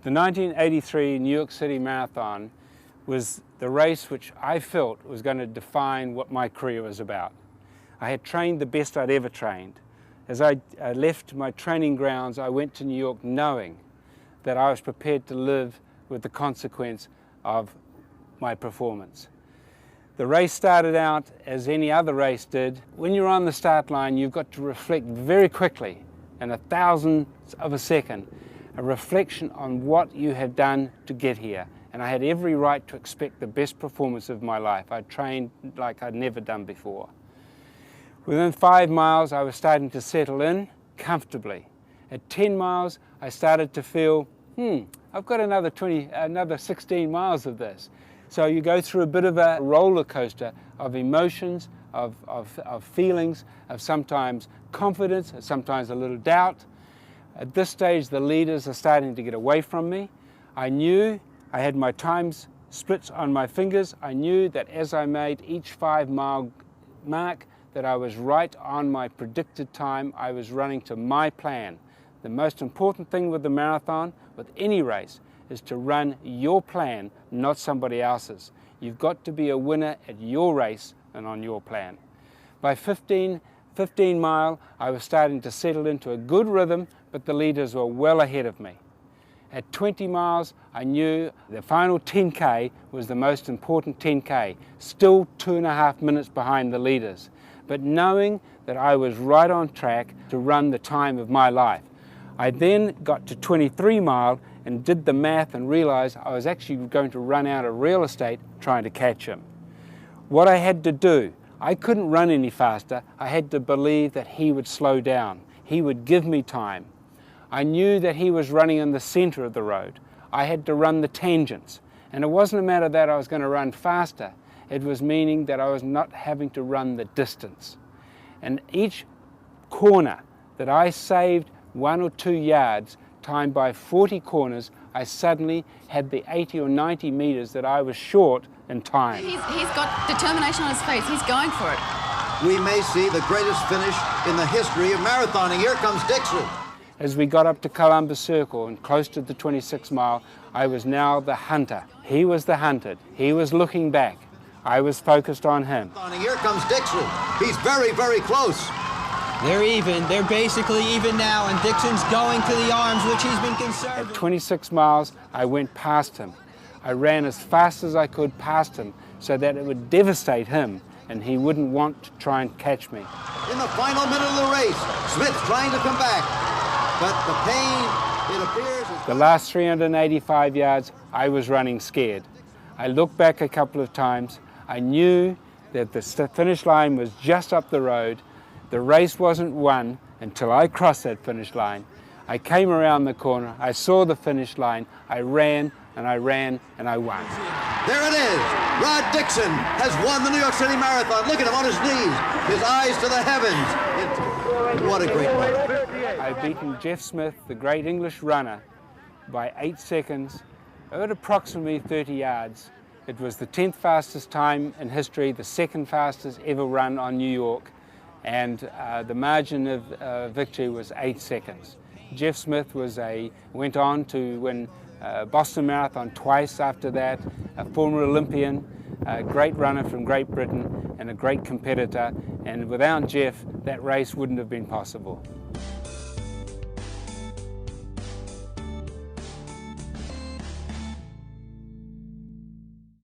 The 1983 New York City Marathon was the race which I felt was going to define what my career was about. I had trained the best I'd ever trained. As I left my training grounds, I went to New York knowing that I was prepared to live with the consequence of my performance. The race started out as any other race did. When you're on the start line, you've got to reflect very quickly, in a thousandth of a second, a reflection on what you have done to get here. And I had every right to expect the best performance of my life. I trained like I'd never done before. Within 5 miles, I was starting to settle in comfortably. At 10 miles, I started to feel, I've got another 16 miles of this. So you go through a bit of a roller coaster of emotions, of feelings, of sometimes confidence, sometimes a little doubt. At this stage, the leaders are starting to get away from me. I knew I had my times splits on my fingers. I knew that as I made each 5 mile mark, that I was right on my predicted time. I was running to my plan. The most important thing with the marathon, with any race, is to run your plan, not somebody else's. You've got to be a winner at your race and on your plan. By 15 mile, I was starting to settle into a good rhythm, but the leaders were well ahead of me. At 20 miles, I knew the final 10K was the most important 10K, still 2.5 minutes behind the leaders, but knowing that I was right on track to run the time of my life. I then got to 23 mile and did the math and realized I was actually going to run out of real estate trying to catch him. What I had to do, I couldn't run any faster. I had to believe that he would slow down. He would give me time. I knew that he was running in the center of the road. I had to run the tangents. And it wasn't a matter that I was going to run faster. It was meaning that I was not having to run the distance. And each corner that I saved 1 or 2 yards, timed by 40 corners, I suddenly had the 80 or 90 meters that I was short in time. He's got determination on his face. He's going for it. We may see the greatest finish in the history of marathoning. Here comes Dixon. As we got up to Columbus Circle and close to the 26 mile, I was now the hunter. He was the hunted. He was looking back. I was focused on him. Here comes Dixon. He's very, very close. They're even. They're basically even now, and Dixon's going to the arms, which he's been conservative. At 26 miles, I went past him. I ran as fast as I could past him so that it would devastate him and he wouldn't want to try and catch me. In the final minute of the race, Smith's trying to come back, but the pain, it appears... The last 385 yards, I was running scared. I looked back a couple of times. I knew that the finish line was just up the road. The race wasn't won until I crossed that finish line. I came around the corner, I saw the finish line, I ran and I ran and I won. There it is! Rod Dixon has won the New York City Marathon. Look at him on his knees, his eyes to the heavens. What a great moment. I've beaten Jeff Smith, the great English runner, by 8 seconds at approximately 30 yards. It was the 10th fastest time in history, the 2nd fastest ever run on New York. And the margin of victory was 8 seconds. Jeff Smith went on to win Boston Marathon twice after that, a former Olympian, a great runner from Great Britain, and a great competitor. And without Jeff, that race wouldn't have been possible.